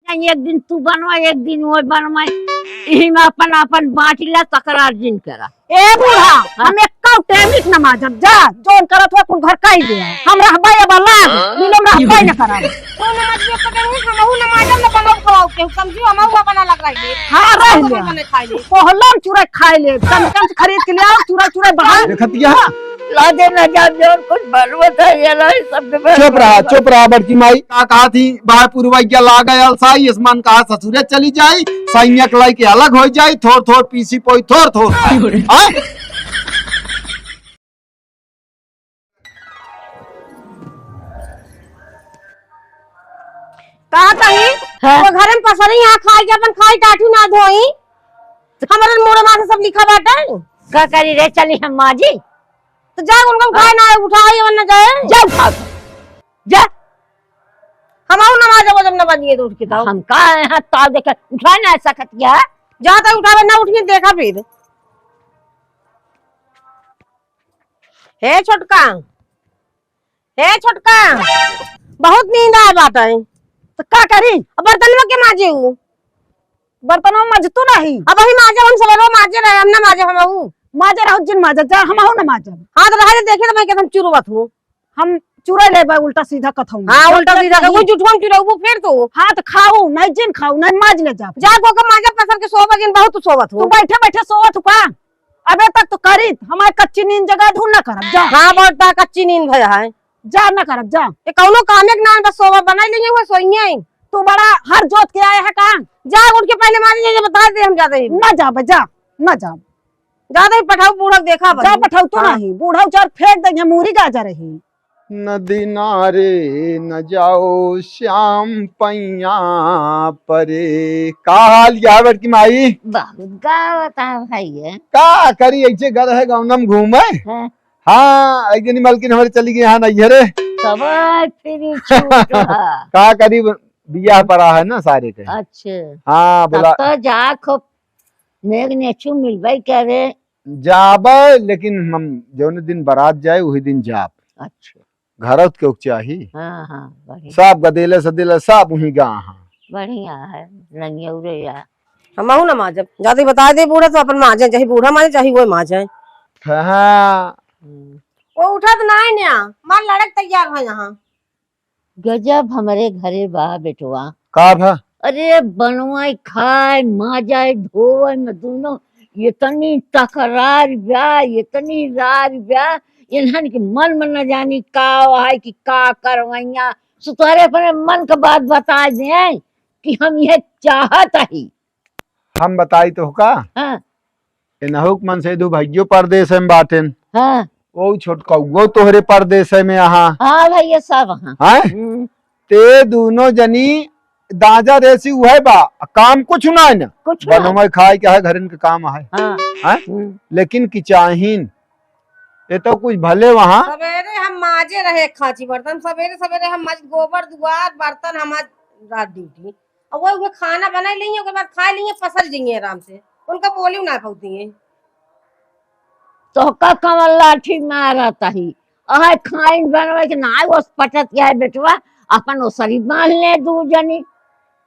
एक दिन तू बनवा एक दिन वो बनवा यही में अपन अपन बांटीला तकरार जिन करा। ए बूढ़ा हम एक काउ टेमिक नमाज जा जोन करत हो कुल घर काई दे हम रहबे वाला मिलम रहबे न करा तो नमाज के कटेंगे हमहु नमाज में बनाओ खवाओ के समझियो हमहु बना लग रही है। हां रह ले बने खाई ले कोहलम चूरा खाई ले कम कम खरीद के ले आओ चूरा चूरा बढ़ा देखतिया ला दे न जा जोन कुछ बनवत है ये ला सब चुप रहा बड़की माई कहा थी बाहर पूर्वज्ञा ला गया साई आसमान कहा ससुरे चली जाई साइया कलाई के अलग हो जाई थोड़ थोड़ पीसी पोई थोड़ थोड़ कहा कहीं वो घर में पसरी यहां खाई के अपन खाई टाटू ना धोई हमारे मोड़े माथे सब लिखा बाटे का करी रे चली हम माजी तो जा उनको खाए ना उठाई वरना जाए जा उठा जा हमहु नमाज जब न बनिए तो उठ के दाओ हम का यहाँ ताव देख उठा ना ऐसा खतिया जा तक उठावे ना उठ के देखा फिर हे छोटका बहुत नींद आए बाटे तो का करी अब बर्तनवा के माजे हूँ बर्तनों में मजतू नहीं अब वही माजे हम सब माजे रहे हम ना माजे हमहु माजे रहो जिन माजे जा हम हो न माजे हां तो रहे देखे तो मैं एकदम चुरुवत हूँ हम चूरा ले उल्टा सीधा कथऊ हां उल्टा सीधा वो जुठम चुराऊ फिर तो हां तो खाओ नहीं जिन खाओ नहीं माज ले जा जा को माजे पसर के सोवा दिन बहुत सोवत तू हूँ बैठे बैठे सोवत का अबे तक तो करी हमारे कच्ची नींद जगह ढूंढ ना करब जा हां बहुत कच्ची नींद भया है जा ना करब जा ये कौनो काम एक नान बस सोवा बना लेंगे वो सोइए तू बड़ा हर जोत के आया है काम जा उठ के पहले मारे ये बता दे हम जाते ही ना जा जा ना जा ज्यादा ही पठाऊ बूढ़ा देखा जा पठाऊ तो नहीं बूढ़ा चार फेंक देंगे मूरी गाजर रही नदी नारे न जाओ श्याम पैया परे का हाल क्या बड़की माई बहुत गावत है भाई है का करी ऐसे घर है गाँव घूमे हाँ एक दिन मलकिन हमारे चली गई यहाँ नहीं रे सब फिर छूट का करी बिया पड़ा है ना सारे के अच्छा हाँ बोला तो जा खूब नेग नेचू मिलवाई क्या रे जाब लेकिन हम जो दिन बारात जाए वही दिन जाब अच्छा घर के चाहिए हाँ हाँ बढ़िया सब गदेले सदेले सब वही गा बढ़िया है रंगिया यार हमहु ना माजे ज्यादा बता दे बूढ़ा तो अपन माजे चाहे बूढ़ा माजे चाहे वो माजे हाँ वो उठा तो ना है मार लड़क तैयार है यहाँ गजब हमारे घरे बा बेटवा का भा अरे बनवाई खाए माजाए धोए में दोनों इतनी तकरार ब्या इतनी रार ब्या इन्हन के मन में न जानी का है कि का करवाइया सुतारे अपने मन का बात बता दे कि हम ये चाहत ही हम बताई तो का हाँ नहुक मन से दो भाइयों परदेश में बाटेन हाँ वो छोटका वो तोहरे परदेश में यहाँ हाँ भैया सब हाँ हैं ते दोनों जनी दाजा रेसी हुए बा काम कुछ ना है ना कुछ ना। बनवाई खाए क्या है घर के काम है हाँ हैं लेकिन की चाहिन ये तो कुछ भले वहाँ सवेरे हम माजे रहे खाची बर्तन सवेरे सवेरे हम माज गोबर दुआर बर्तन हम रात ड्यूटी और वो खाना बना लेंगे उसके बाद खा लेंगे पसर जाएंगे आराम से उनका बोली ना पहुंचेंगे तो का कमल लाठी मारता ही अहे खाइन बनवे के ना वो पटत क्या है बेटवा अपन वो शरीर बांध ले दू जनी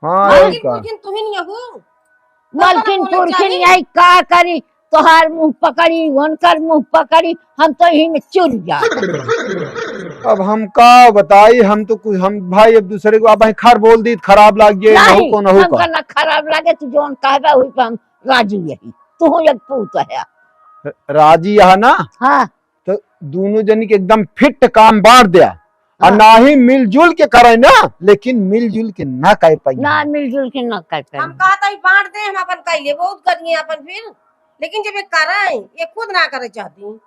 हाँ ये का तुम ही नहीं हो मलकिन पुरखिन यही का करी तोहार मुंह पकड़ी वनकर मुंह पकड़ी हम तो यही में चुर जा अब हम का बताई हम तो कुछ हम भाई अब दूसरे को अब खर बोल दी खराब लग गए नहु को नहु हमका ना खराब लगे तू जोन कहबा हुई पे हम राजी यही तू एक पूत है राजी यहाँ ना हाँ तो दोनों जनी के एकदम फिट काम बांट दिया और ना ही मिलजुल के करे ना लेकिन मिलजुल के ना कर पाई ना मिलजुल के ना कर पाए हम कहा था बांट दे हम अपन कहिए बहुत करिए अपन फिर लेकिन जब ये करे ये खुद ना करे चाहती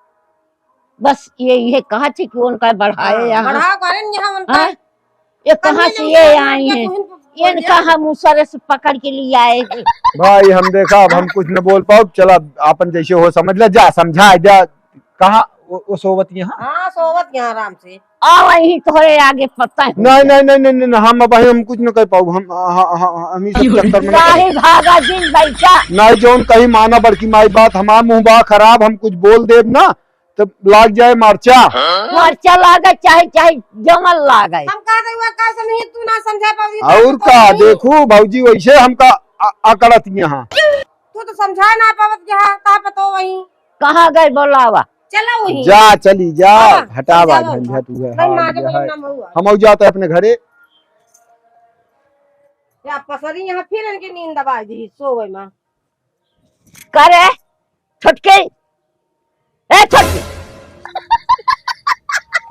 बस ये कहा थी कि उनका बढ़ाए यहाँ बढ़ाओ करें यहाँ उनका ये कहाँ से ये आई है इनका हम उसरे से पकड़ के लिए आए हैं भाई हम देखा अब हम कुछ न बोल पाओ चला अपन जैसे हो समझ ले जा समझा जा कहा वो सोवत यहाँ हाँ सोवत यहाँ आराम से आ वही थोड़े आगे पता है नहीं नहीं नहीं नहीं नहीं हम अब हम कुछ न कर पाओ हम ही सब चक्कर में नहीं भागा दिन बैठा नहीं जोन कहीं माना बड़की माई बात हमारा मुंह बा खराब हम कुछ बोल देब ना तो लाग जाए मर्चा। मर्चा लागे चाहे चाहे जमल लागे। हम कहा हुआ का समझी तू ना समझा पावी और का देखू भौजी वैसे हमका अकड़त यहाँ। तू तो समझा ना पावत जहाँ का पतो वही कहाँ गए बोलावा? चला वही जा चली जा हाँ, हटावा चल जाओ। झंझट हुए। नहीं माँ जब ना महुआ हम जाते अपने घरे। या पसरी यहाँ फिर इनकी नींद दबा दी सोवे माँ करे छटके ए छटके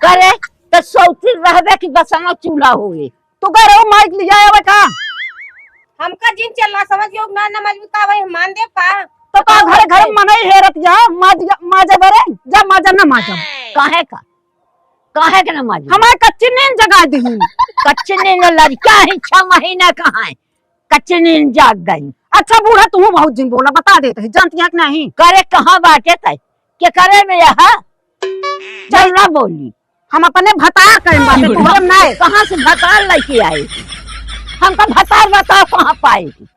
करे तो सौती रहबे कि बसना चूल्हा होए। तू कह रहे हो माइक लिया है का? हमका जिन चल रहा समझ योग ना नमाज का भाई मान दे का तो का घरे घरे मने हेरत जा माजे बरे जा माजा ना माजा काहे के न माजी? हमारे कच्ची नींद जगा दी हूँ। कच्चे नींद लड़का है 6 महीना कहाँ है कच्चे नींद जाग गई। अच्छा बूढ़ा तू बहुत जिन बोला बता देते है जानती है कि नहीं? करे कहाँ बाटे तय के करे में यह चल ना बोली। हम अपने भता करें बातें तोहरे नहीं। कहाँ से भतार लेके आए? हमका भतार बताओ कहाँ पाएगी?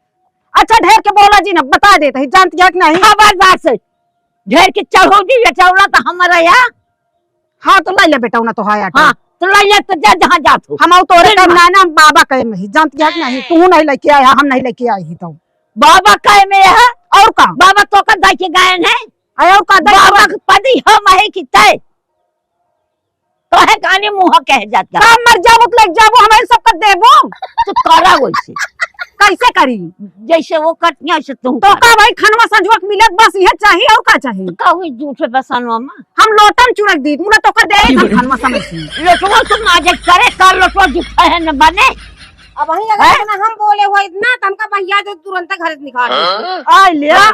अच्छा ढेर के बोला जी ना बता देते है जानती है कि नहीं? खबरदार से ढेर के चढ़ो दी चौड़ा तो हमारा यहाँ। हाँ तो लाई ले बेटा ना तो हाया हाँ तो लाइए तो जा जहाँ जात हो। हम तोरे कहे ना बाबा कहे नहीं जानती है कि नहीं? तू नहीं लेके आया हम नहीं लेके आई ही तो बाबा कहे में यह और का बाबा तो का दाई के गायन है और का बाबा के पति हम है कि तय कहे गाने मुँह कह जाता काम मर जाबो तो लग जाबो हमारे सब कर देबो तो करा वैसे कैसे करी? जैसे वो कटिया से तुम तो का भाई खनवा संजोक मिलत बस यह चाहिए और का चाहिए? कहू झूठे बसनवा में हम लोटन चुरक दी मुना तो कर दे खनवा समय से लोटवा तुम आज करे कर लोटवा झूठा है न बने। अब वही अगर ना हम बोले हो इतना तो हमका भैया जो तुरंत घर से निकाल आ लिया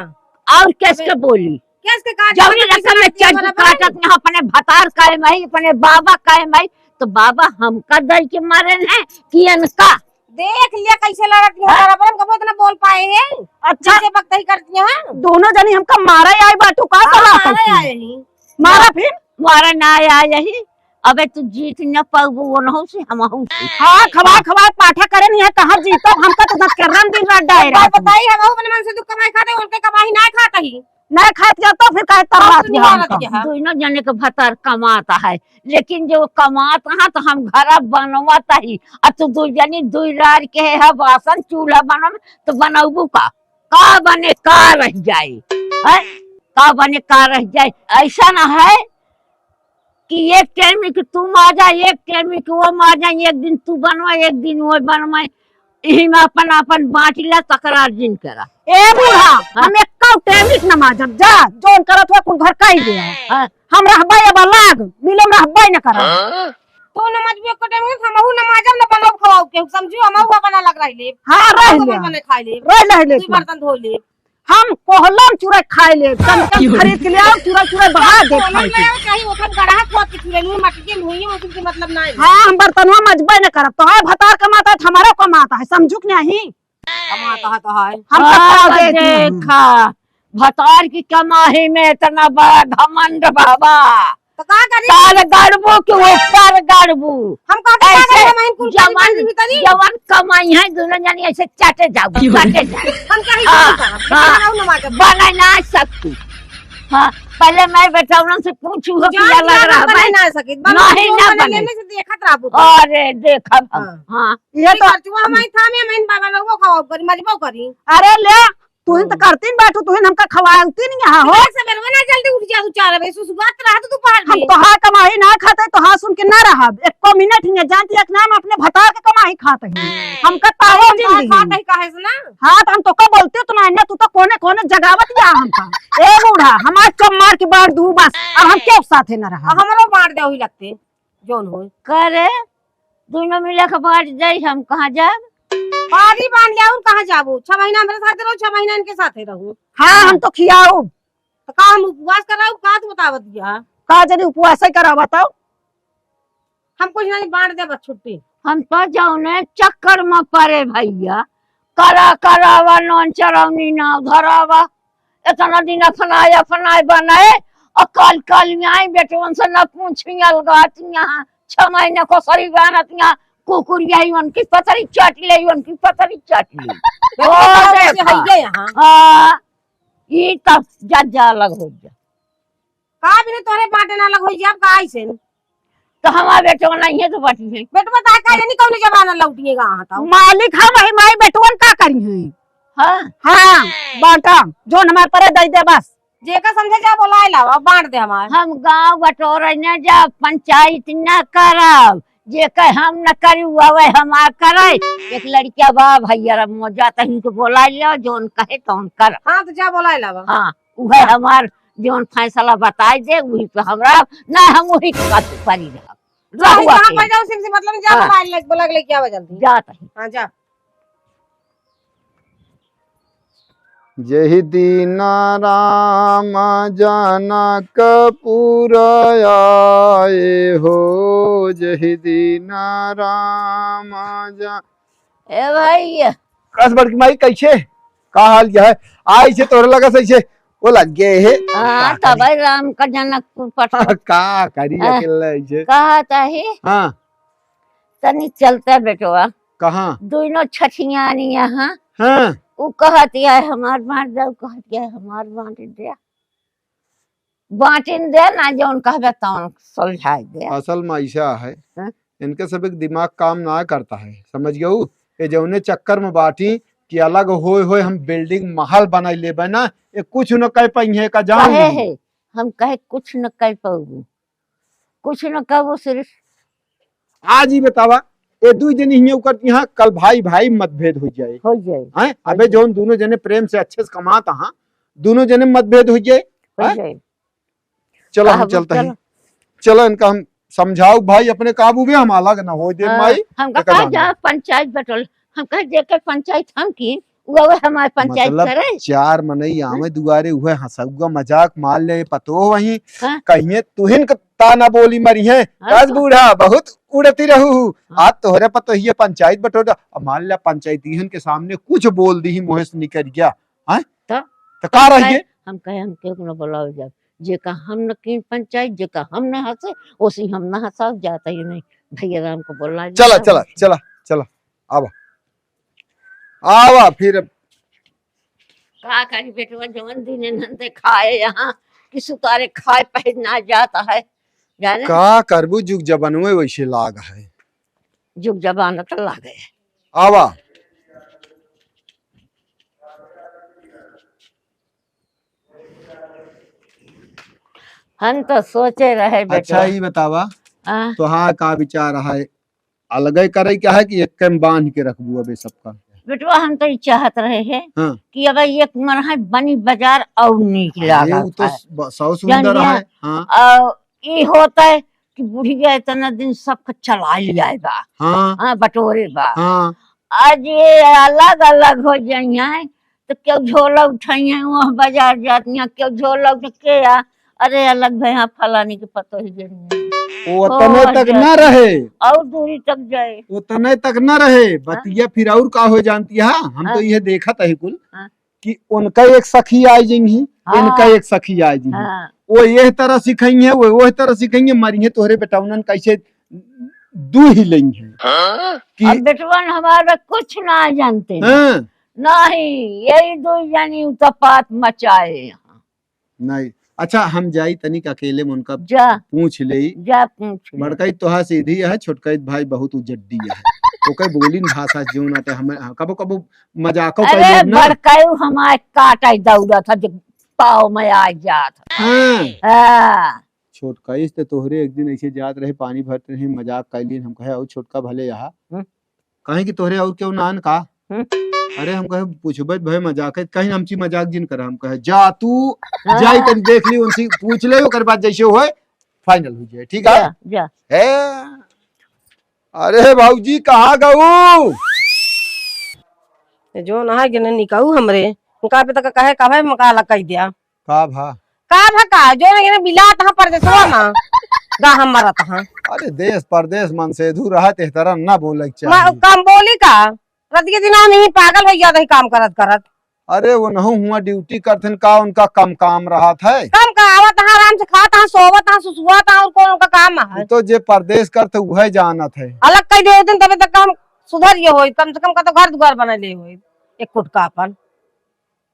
और कैसे बोली कैसे काट जवनी रकम में चढ़ काटत यहाँ अपने भतार काहे मई अपने बाबा काहे मई तो बाबा हमका दई के मारे हैं कि इनका देख लिया कैसे लड़ती है बराबर हम कबो इतना बोल पाए हैं। अच्छा से वक्त ही करती हैं दोनों जनी हमका मारा आई बाटू का सलाह हमारे आए ही मारा फिर मारा ना आया यही अबे तू जीत न पाऊ वो न से हम हूं हाँ खवा खवा पाठा करे नहीं है कहाँ जीतो हमका तो मत कर दिन रात डायरा बताइए हम अपने मन से दुख कमाई खाते उनके कमाई ना खाता ही नहीं खात जाता फिर कहे तर रात नहीं हालत है दोनों जने का भतार कमाता है लेकिन जो कमाता है तो हम घर बनवाता ही और तू दो जनी दो रार के है बासन चूल्हा बना तो बनाबू का बने का रह जाए है का बने का रह जाए। ऐसा ना है कि एक टाइम में कि तुम आ जा एक टाइम में कि वो आ जाए एक दिन तू बनवा एक दिन वो बनवाए यही में अपन अपन बांटिला तकरार जिन करा। ए बूढ़ा हम एक टाइम नमाजब जा जोन करत हुआ कुल घर काई दे हम रहबा अब लाग मिलम रहबा न करा तो नमाज भी को टाइम हम हूं नमाजब न बनाओ खवाओ के समझियो हम हुआ बना लग रही ले हां रह ले बने खाई ले रह ले तू बर्तन धो ले हम कोहलम चूरा खाई ले कम खरीद के ले आओ चूरा चूरा बहा दे खाई के चाहिए ओखन गड़ा खो के चूरे नु मट्टी के हुई है के मतलब ना है। हां हम बर्तनवा मजबे न करब तो है भतार कमाता है हमारा कमाता है समझू कि नहीं? कमाता है तो है हम कमा देखा भतार की कमाई में इतना बड़ा घमंड बाबा तो का करी ताल गड़बू के ऊपर गड़बू हम का ऐसे करे मैं कुल जवान कमाई है दोनों जानी ऐसे चाटे जाओ चाटे जाओ हम कहीं हाँ, बनाओ नमाज बना ना सकती। हाँ पहले मैं बेटा उनसे पूछू हो क्या लग रहा है ना सके नहीं ना बने लेने से देखत रहबू अरे देखा हाँ ये तो करतुआ हमारी था में बाबा लोगो खवाओ करी मजबो करी अरे ले तू तो करती बैठो तू हमका खवाती नहीं यहाँ हो से बेलवा ना जल्दी उठ जा 4 बजे सुसुगात रहा तो पहाड़ हम कहा कमाई ना खाते तो हाँ सुन के ना रहा एक मिनट ही जानती है नाम अपने भतार के कमाई खाते हैं हमका तावा जिंदगी खाता ही काहे से ना हाँ तो हम तो कब बोलते तो ना तू तो कोने कोने जगावत या हमका ए बूढ़ा हमार चम मार के बाढ़ दू बस अब हम क्यों साथे न रहा हमरो बांट दे ही लगते जोन हो करे दोनों मिला के बांट जाई हम कहाँ जाए पारी बांध लिया कहाँ जाबू 6 महीना मेरे साथ रहो 6 महीना इनके साथ रहूं हाँ हम तो खियाऊ तो का हम उपवास कर रहा का तू बतावत दिया का जनी उपवास करा बताओ हम कुछ नहीं बांट दे बस छुट्टी हम तो जाऊ ने चक्कर में पड़े भैया करा करावा नॉन चरौनी ना धरावा इतना दिन फनाए बनाए और कल में आई बेटे उनसे न पूछी अलगातियाँ 6 महीने को सरी बनतियाँ कुकुरिया उनकी पतरी चाट ले उनकी पतरी चाट ली है यहाँ हाँ ये तब जा अलग हो जा का भी नहीं तोरे बांटे ना लग होई जी अब का आइसे तो हमारा बेटवा नहीं है तो बाटी है। बेटवा ता का नहीं कौन जमाना लौटिएगा हां ता मालिक हम वही माई बेटवन का करी है। हाँ हाँ बांटा जो हमारे पर दे दे बस। जेका समझे जा बोलाए लावा बांट दे हमार हम गांव बटोरे न जा पंचायत न करब, जे कह हम न करी वह हमार करे। एक लड़किया बा भैया मोजा तही को बोला लिया जोन कहे तौन कर। हां तो जा बोलाए लावा हाँ वह हमार जोन फैसला बताई दे वही पे हमरा ना हम वही करी कहां रह पर जाओ सिर्फ मतलब जा हाँ। बोलाए लग बोला ले क्या हो जल्दी जात है। हां जा जहि दीना राम जनक पुर आए हो, जहि दीना राम जा। ए भाई कस बड़की माई कैसे का हाल क्या है? आई से तोरे लगा सही से वो लग गए है। हाँ तब भाई राम का जनकपुर पट का करी हाँ। अकेले ऐसे? कहा है हाँ तनी चलता बेटवा कहाँ? दोनों छठियानी यहाँ हाँ वो कहती है हमार बांट दे, कहती है हमार बांटिन दे ना जौन कहबे तौन सुलझाई दे। असल में ऐसा है हाँ? इनके सब एक दिमाग काम ना करता है, समझ गए? ये जौने चक्कर में बाटी कि अलग होए होए हम बिल्डिंग महल बनाई ले ना, ये कुछ न कह पाई है का जान कहे है हम कहे कुछ न कर पाऊ, कुछ न कहू सिर्फ आज ही बतावा ये दू जनी ही करती यहाँ कल भाई भाई मतभेद हो जाए हो जाए हैं? अबे जौन दोनों जने प्रेम से अच्छे से कमाता हाँ दोनों जने मतभेद हो जाए। हो जाए। चलो हम काबू चलते हैं, चलो। चलो इनका हम समझाओ भाई अपने काबू में, हम अलग ना हो दे माई। हम एका कहा जान जा पंचायत बटोल, हम कहे जेकर पंचायत हम की वो हमारे पंचायत मतलब करे। चार मनई आवे दुआरे हुए हंसुआ मजाक मार ले पतो वही हाँ? कहिए तुहिन ताना बोली मरी है हाँ कस तो- बूढ़ा बहुत उड़ती रहू हाँ। आज तोहरे पतो ही पंचायत बटोरा। अब मान लिया पंचायतीहन के सामने कुछ बोल दी मोहे से निकल गया है तो का रहिए? हम कहे हम क्यों न बोलाओ जब जेका हम न की पंचायत जेका हम न हंसे ओसी हम न हंसा जाता ही नहीं। भैया राम को बोला चला चला चला चला आवा आवा फिर का करी बेटवा जवन दिन नंदे खाए यहाँ कि सुतारे खाए पहना जाता है जाने का करबू जुग जबन में वैसे लाग है। जुग जबान तो लागे। आवा हम तो सोचे रहे अच्छा बेटवा ही बतावा हाँ, तो हाँ का विचार है अलग करे क्या है कि एक बांध के रखबू अबे सबका? बेटवा हम तो ये चाहत रहे हैं हाँ कि अब एक मन है बनी बाजार और निक ये लागत तो है। सौ सुंदर जानिए, है। हाँ और ये होता है कि बुढ़िया इतना दिन सबका चला लिया बा। हाँ हाँ बटोरे बा। हाँ आज ये अलग अलग हो जाइए तो क्यों झोला उठाइए वहाँ बाजार जाती हैं, क्यों झोला उठ के अरे अलग भैया फलानी के पतो ही जनी वो उतने तक न रहे, और दूरी तक जाए। उतने तक न रहे बतिया फिर और का हो जानती है। हम तो हाँ। यह देखा था कुल हाँ। कि उनका एक सखी आई जिंगी हाँ। इनका एक सखी आई जिंगी हाँ वो यह तरह सिखाई है वो तरह सिखाई मरी है तोहरे बेटाउनन कैसे दू ही लेंगे कि अब बेटवन हमारा कुछ ना जानते हाँ। नहीं यही दो जानी उत्पात मचाए यहाँ। नहीं अच्छा हम जाई तनिक अकेले में उनका जा पूछ ले। जा पूछ ले। बड़काई तोहा सीधी है छोटकाई भाई बहुत उजड्डी है ओके बोलिन भाषा जो नाते हमें कबो कबो मजाको अरे कर ना। बड़कायू हमारे काटा दौड़ा था जो पाव में आ जात। हाँ हाँ छोटकाई से तोहरे एक दिन ऐसे जात रहे पानी भरते रहे मजाक कैलीन हम कहे और छोटका भले यहाँ कहे कि तोहरे और क्यों नान का अरे हम कहे पूछबे भाई मजाक है कहीं हमची मजाक जिन कर हम कहे जा तू जाई तन देख ली उनसे पूछ ले ओकर बाद जैसे होए फाइनल हो जाए ठीक है। जा जा है अरे भाऊजी कहाँ गऊ? जो ना है गिने निकाऊ हमरे उनका पे तक कहे का भाई मका लग कह दिया का भा का भका जो ना गिने बिला तहां पर देसवा ना गा हम मरत हां अरे देश परदेश मन से दूर रहा ते तरह ना बोले चाहिए। काम बोली का रत के दिना नहीं पागल हो जाता है काम करत करत अरे वो नहु हुआ ड्यूटी करथन का उनका कम काम रहा था काम का आवत हां आराम से खाता हां सोवत हां सुसुआत हां और कौन उनका काम है तो जे परदेश करते वह जानत है। अलग कह दे दिन तबे तक हम सुधर ये होई कम से कम का तो घर द्वार बना ले होई एक फुट का अपन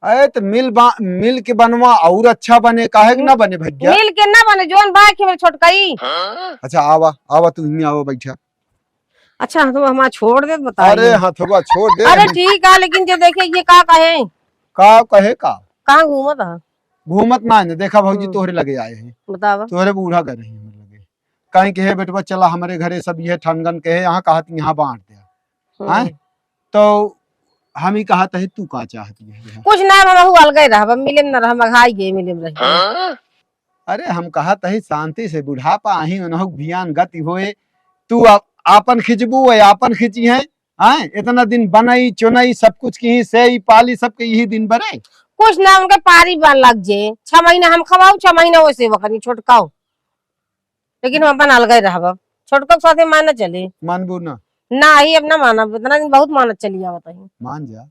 अरे तो मिल के बनवा और अच्छा बने, काहे कि ना बने भैया। मिल के ना बने जोन बाय के मेरे छोटकाई। अच्छा आवा आवा तू नहीं आवा बैठा। अच्छा तो हमारा छोड़ दे बता। अरे हथवा छोड़ दे। अरे ठीक है लेकिन जो देखे ये का कहे का कहाँ घूमत है घूमत ना है। देखा भौजी तोहरे लगे आए हैं, बतावा। तोहरे बूढ़ा कर रही है लगे कहीं के है बेटवा चला हमारे घरे सब ये ठनगन के है यहाँ कहा यहाँ बांट दिया हैं। तो हम ही कहा था तू का चाहती है। कुछ ना हम अलग रह मिले न रह मघाई गे मिले रह। अरे हम कहा तही शांति से बुढ़ापा आही भियान गति होए तू आपन खिंचबू आपन खिंची है इतना दिन बनाई चुनाई सब कुछ की से पाली सबके यही दिन बने। कुछ ना उनके पारी बन लग जे 6 महीना हम खवाऊ 6 महीना वैसे वखनी छोटकाओ लेकिन हम अपन अलग रह छोटका के साथे मान चले मानबू ना ना ही अब ना माना इतना दिन बहुत मानत चली आवत है। मान जा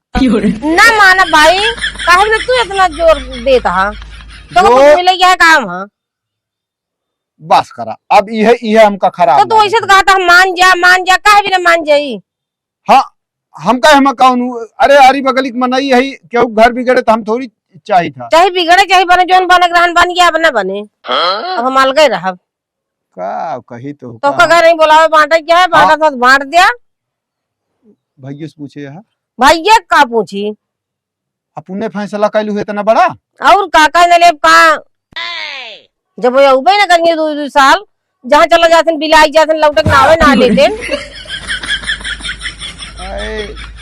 ना माना भाई काहे ना तू इतना जोर देता है तो कुछ मिले क्या काम है। बस करा अब यह हमका खराब तो ऐसे तो कहता मान जा काहे भी ना मान जाई। हाँ हम कहे हम कौन। अरे अरी बगली मनाई है क्यों घर बिगड़े तो हम थोड़ी चाहिए था चाहे बिगड़े चाहे बने जोन बने ग्रहण बन गया अब ना बने। अब हम अलग ही रह का कही तो का घर नहीं बोलावे बांटा क्या है बांटा था बांट दिया। भैया से पूछे यहाँ भैया का पूछी अपने फैसला कैलू है इतना बड़ा और काका ने ले का जब वो उबे ना करेंगे 2 साल जहाँ चला जाते बिलाई जाते लौटक नावे ना लेते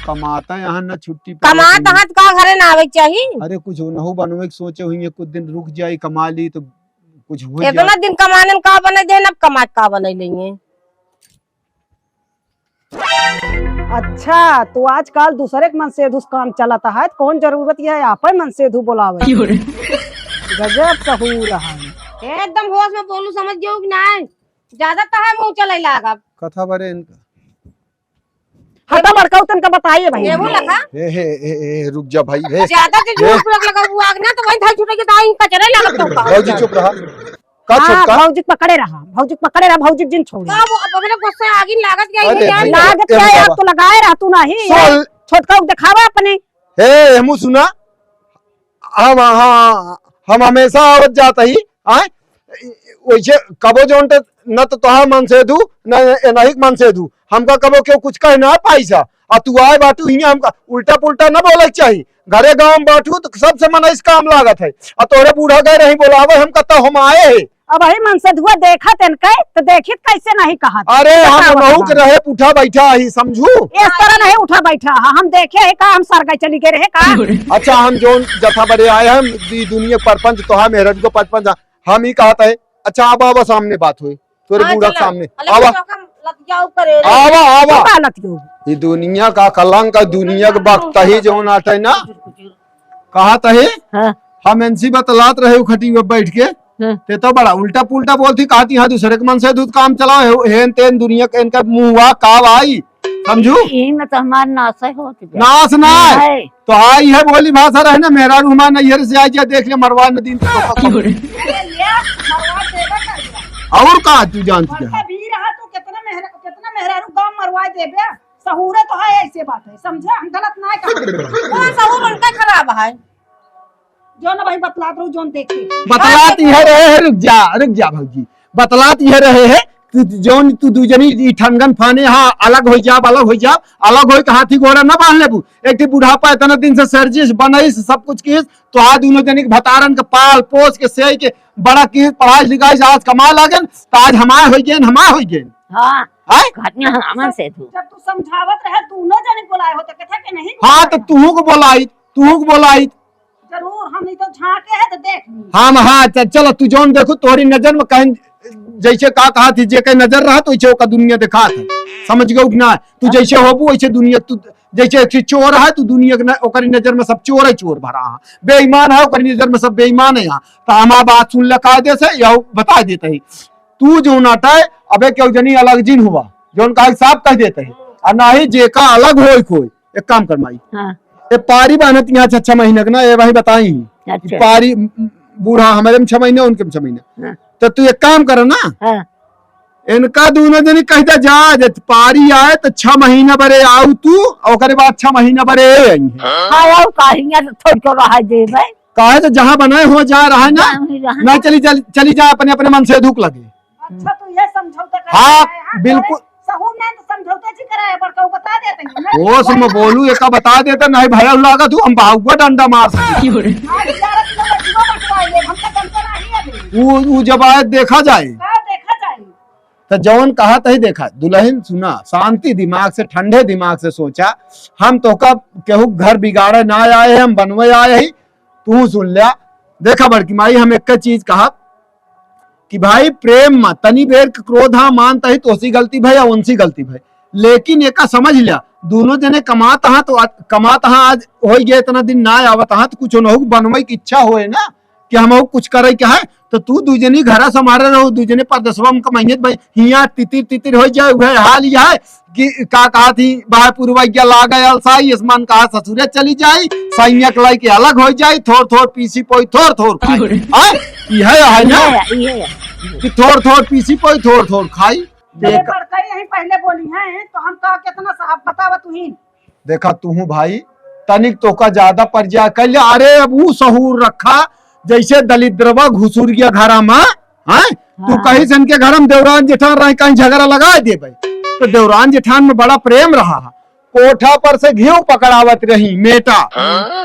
कमाता यहाँ न छुट्टी कमाता हाथ का घरे ना आवे चाहिए। अरे कुछ नहु बनवे सोचे हुई कुछ दिन रुक जाए कमा ली तो कुछ हो जाए। इतना दिन कमाने में का बने दे अब कमा का बने लेंगे। अच्छा तो आजकल दूसरे के मन से धुस काम चलाता है तो कौन जरूरत है आपन मन से धु बोलावे। गजब सहूर है एकदम होश में बोलू समझ गयो कि नहीं ज्यादा तो है मुंह चले लागा कथा बरे इनका हटा बड़का उतन का बताइए भाई। ये वो लगा ए रुक जा भाई ज्यादा से झूठ लगा वो आग ना तो वहीं था छूटे के दाई कचरे लगा तो भौजी चुप रहा का हाँ, छोटका भौजी पकड़े रहा भौजी जिन छोड़ का वो अब मेरे गुस्से आगे लागत क्या अरे है भैया, लागत क्या है आप तो लगाए रहा तू नहीं छोटका को दिखावा अपने। हे हमू सुना हम हमेशा आवत जाता ही आए वैसे कबो जोन न तो तोहार मन से दू न नहीं मन से दू हमका कबो क्यों कुछ कहे ना पैसा और तू आए बाटू ही हमका उल्टा पुल्टा न बोले चाहिए घरे गांव में बाटू तो सबसे मन इस काम लागत है और तोरे बूढ़ा गए नहीं बोलावे हम कहता हम आए है अब वही मन से धुआ देखा तेनके तो देखित कैसे नहीं कहा। अरे हम बहू के रहे उठा बैठा ही समझू इस तरह नहीं उठा बैठा हम देखे है का हम सरगाई चली गए रहे का। अच्छा हम जो जथा बड़े आए हम दुनिया परपंच तो मेहरज को परपंच हम ही कहता है। अच्छा आवा आवा सामने बात हुई तोरे बूढ़ा सामने आवा आवा आवा ये दुनिया का कलंक दुनिया का वक्त ही जो नाटे ना कहा तहे हम एनसी बतलात रहे खटी में बैठ के ते तो बड़ा उल्टा पुल्टा बोलती कहती हाँ दूसरे के मन से दूध काम चलाओ हेन तेन दुनिया के इनका मुंह काव आई समझू में तो हमारे नाश होती नाश ना तो आई है बोली भाषा रहे ना मेरा रूमा नैहर से आई देख ले मरवा न दिन और कहा तू जानती है कितना मेहरारू गांव मरवा देबे सहूरे तो है ऐसे बात है समझे हम गलत ना कहा कौन सहूर उनका खराब है जो ना भाई बतलात रहू जोन देखे बतलाती है रहे है रुक जा भौजी बतलाती है रहे है जोन तू दूजनी ठनगन फाने हाँ अलग हो जा अलग हो हाथी घोड़ा न बांध लेबू एक बुढ़ापा इतना दिन से सर्जिस बनईस सब कुछ की तो आज दोनों जनी भतारन के पाल पोस के से के बड़ा की पढ़ाई लिखाई आज कमा लागन तो आज हमारे हो गए हाँ हमन से तू जब तू समझावत रहे दोनों जने बोलाए हो तो कथा के नहीं हाँ तो तू को बोलाई जरूर हम नहीं तो झांके है तो देख ली हाँ चलो तू जोन देखो तोहरी नजर में कहीं जैसे कहा थी जे कहीं नजर रहा तो वैसे का दुनिया दिखा था समझ गए ना तू जैसे होबू वैसे दुनिया तू जैसे चोर है तू दुनिया ओकरी नजर में सब चोर है चोर भरा है बेईमान है ओकरी नजर में सब बेईमान है तो हमारा बात सुन ले कायदे से या बता देते है तू जो नाटा है अबे क्यों जनी अलग जिन हुआ जो उनका हिसाब कह देते है और ना ही जे का अलग हो कोई एक काम कर माई ये पारी बहनत यहाँ 6 महीने का ना ये वही बताई पारी बूढ़ा हमारे में 6 महीने उनके में 6 महीने तो तू एक काम कर ना इनका दोनों जनी कहता जा जब पारी आए तो 6 महीना बरे आऊ तू और बाद 6 महीना बरे आया कहिया तो थोड़ को रहा दे भाई काहे तो जहाँ बनाए हो जा रहा है ना ना चली जा अपने अपने मन से धूप लगे। अच्छा तू ये समझौता कर हाँ, बिल्कुल। सहू में तो समझौता जी कराया पर कऊ बता देते हैं वो सुन बोलू एक बता देता नहीं भैया लगा तू हम भागुआ डंडा मार सकते आज 11 किलो बचवा बचवाइए हम तो कम से नहीं अभी वो जब आए देखा जाए का देखा जाए तो जौन कहा तही देखा। दुल्हन सुना शांति दिमाग से ठंडे दिमाग से सोचा हम तो का केहू घर बिगाड़े ना आए हम बनवे आए ही तू सुन लिया। देखा बड़की माई हम एक चीज कहा कि भाई प्रेम मत तनी बेर क्रोध हाँ मानता ही तो सी गलती भाई या उनसी गलती भाई, लेकिन एक समझ लिया दोनों जने कमाता हाँ तो कमाता हाँ आज हो गया इतना दिन ना आवत हाँ तो कुछ न बनवे की इच्छा होए ना कि हम कुछ करे क्या है तो तू दूजनी घरा संभाले रहो दूजने पर 10वां में कमाइए भाई हिया तितिर हो जाए वह हाल यह है कि का कहा थी बाहर पूर्वज्ञा लागा अलसाई आसमान कहा ससुरे चली जाई सैया लाई के अलग हो जाए थोड़ पीसी पोई थोड़ यह है ना कि थोड़ पीसी पोई थोड़ खाई। तेरे बड़का यही पहले बोली है तो हम कहा कितना साहब बतावा तू ही देखा तू भाई तनिक तो का ज्यादा परिचय कर लिया। अरे अब वो सहूर रखा जैसे दलिद्रवा घुसुर गया घरा में है तू कहीं से इनके घर में देवरान जेठान रहे कहीं झगड़ा लगा दे भाई तो देवरान जेठान में बड़ा प्रेम रहा कोठा पर से घी पकड़ावत रही मेटा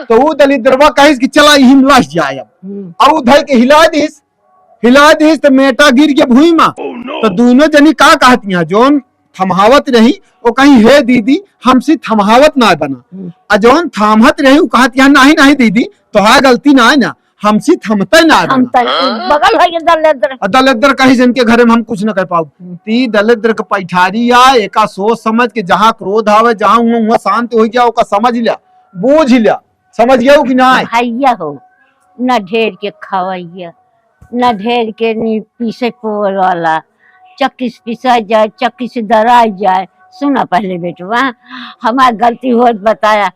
तो वो दलिद्रवा कहीं कि चला हिम लस जाए अब उधर के हिला दीस तो मेटा गिर गया भूमि में तो दोनों जनी का कहती हैं जोन थमहावत रही वो कहीं हे दीदी हमसे थमहावत ना बना अजोन थामहत रही वो कहती है नहीं दीदी तो है गलती ना है ना हमसे थमते ना बगल है दलिद्र कहीं से इनके घर में हम कुछ न कर पाओ ती दलिद्र के पैठारी या एका सोच समझ के जहाँ क्रोध आवे जहाँ वहाँ शांत हो गया ओका समझ लिया बूझ लिया समझ गया कि ना भैया हो न ढेर के खवैया न ढेर के नी पीसे पोल वाला चक्की से पिसा जाए चक्की से दरा जाए। सुना पहले बेटवा हमारी गलती हो बताया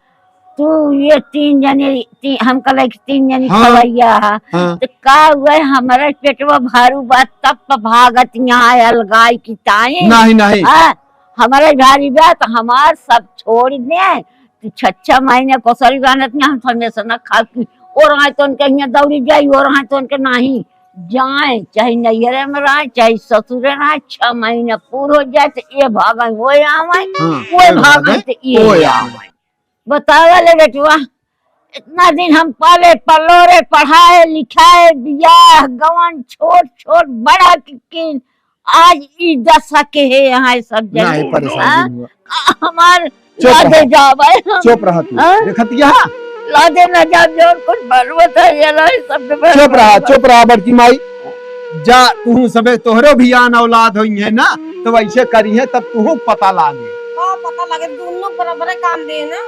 तू ये 3 जने हम कल 3 जनी खवैया तो का हुआ हमारा पेटवा भारू बात तब भागत यहाँ अलगाई की ताए नहीं हमारा भारी बात हमार सब छोड़ दे 6 महीने कोसरी बनत हम हमेशा न खा और आए तो उनके यहाँ दौड़ी जाये और आए तो उनके नहीं जाए चाहे नैहरे में रहे चाहे ससुरे रहे 6 महीने पूरा हो जाए तो ये भागे वो आवे वो भागे तो ये आवे। बतावा ले बेटुआ इतना दिन हम पाले पलोरे पढ़ाए लिखाए बियाह गवन छोट बड़ा किन आज ई दशा के है यहाँ सब जगह हमार लादे जावे चुप रहा तू देखतिया लादे न जा जोर कुछ बरवत है ये ला सब चुप रहा बड़की माई जा तू सबे तोहरो भी आन औलाद होई है ना तो वैसे करी है तब तू पता लागे पता लगे दोनों बराबर काम दे ना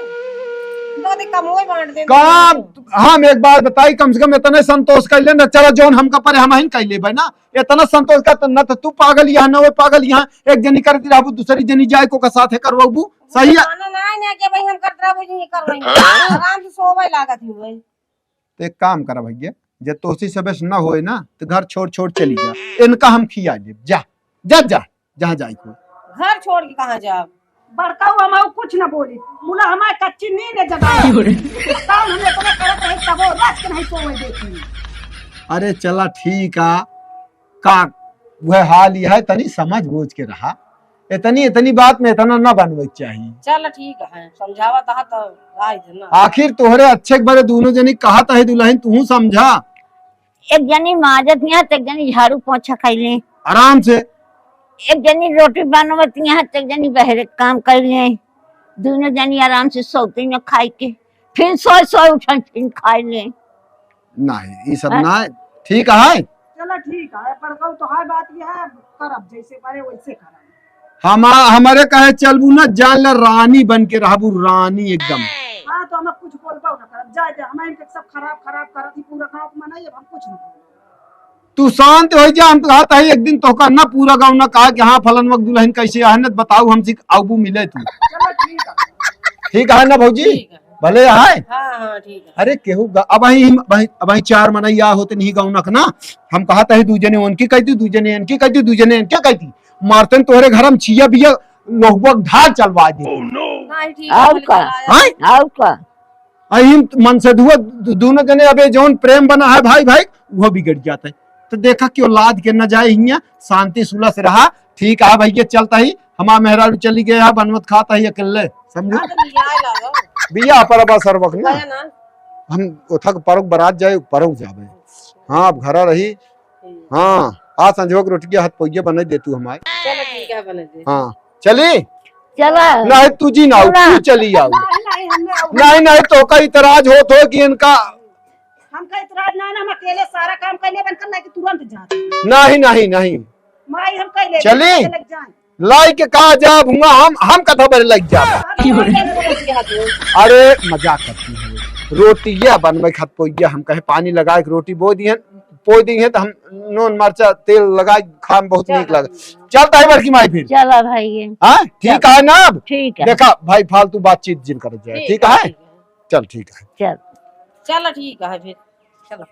कम बांट दे काम हम एक बार बताई कम से कम इतने संतोष कर ले न चलो जोन हमका पर हम ही कर ले भाई ना इतना संतोष का न तो तू पागल यहाँ न वो पागल यहाँ एक जनी करती रहबू दूसरी जनी जाए को का साथे करवाबू सही है ना के भाई हम करत रहबू जी करवाई आराम से सोवे लागत ही भाई तो एक काम करा भैया जे तोसी सबे न होए ना तो घर छोड़ चली जा इनका हम खिया ले जा जहाँ जाए को घर छोड़ के कहाँ जाब बड़का हुआ मैं कुछ न बोली मुला हमारे कच्ची नींद है जगह काम हमने तो करत रही तब वो रात के नहीं सोए देखी। अरे चला ठीक है का वह हाल यह है तनी समझ बूझ के रहा इतनी बात में इतना न बनवे चाहिए। चल ठीक है समझावा था तो राय देना आखिर तोहरे अच्छे बड़े दोनों जनी कहा था दुल्हन तू समझा एक जनी माजत यहाँ एक जनी झाड़ू पोछा खैले आराम से एक जनी रोटी बनवत यहाँ एक जनी बहरे काम कर ले दोनों जनी आराम से सोती में खाई के फिर सोए उठन फिर खाई ले नहीं ये सब ना ठीक है। चलो ठीक है बड़का तो हाय बात ये है करब जैसे पारे वैसे करब हमारे कहे चलबू ना जान ल रानी बन के रहबू रानी एकदम। हाँ तो हम कुछ बोलबो ना करब जा हमारे सब खराब करत ही पूरा गांव को मनाई हम कुछ नहीं तू शांत हो जा हम कहा था एक दिन तो का ना पूरा गांव ना कहा कि हाँ फलन वक्त दुल्हन कैसे आहनत बताऊ हमसे आबू मिले तू ठीक है ना भौजी भले है हाँ ठीक है। अरे केहू अब 4 मनैया होते नहीं गाँव ना हम कहा था दूजने उनकी कहती दूजने इनकी कहती दूजने इनके कहती मारते तोहरे घर हम छिया बिया लोहबक ढाल चलवा दे नहीं ठीक और है का हाँ? और का अहिम मन से धुआ दोनों जने अबे जौन प्रेम बना है भाई भाई वो बिगड़ जाता है। तो देखा कि औलाद के न जाए हिया शांति सुलह से रहा। ठीक है भैया चलता ही हमारा मेहरारू चली गया बनमत खाता ही अकेले समझो बिया पर अब असर वक्त ना हम उठक परक बरात जाए परक जावे। हाँ अब घरा रही। हाँ आ संजोग रोटी हाथ पोइया बना दे तू हमारे। चलो ठीक है बना दे। हाँ चली चला नहीं तुझी ना तू चली आओ। नहीं नहीं तो का इतराज हो तो कि इनका हमका इतराज ना हम अकेले सारा काम कर ले बनकर ना कि तुरंत जाते नहीं नहीं नहीं माई हम कर ले चली लग जाए लाई के कहा जा भूंगा हम कथा बड़े लग जा। अरे मजाक करती है रोटी ये बनवे खत पोइया हम कहे पानी लगा के रोटी बो दी है तो हम नून मरचा तेल लगा खा में बहुत नीक लगे। चलता है बड़की माई फिर चला भाई हाँ ठीक है ना अब ठीक है देखा भाई फालतू बातचीत जिन कर जाए ठीक है चल ठीक है चल चलो ठीक है फिर चलो।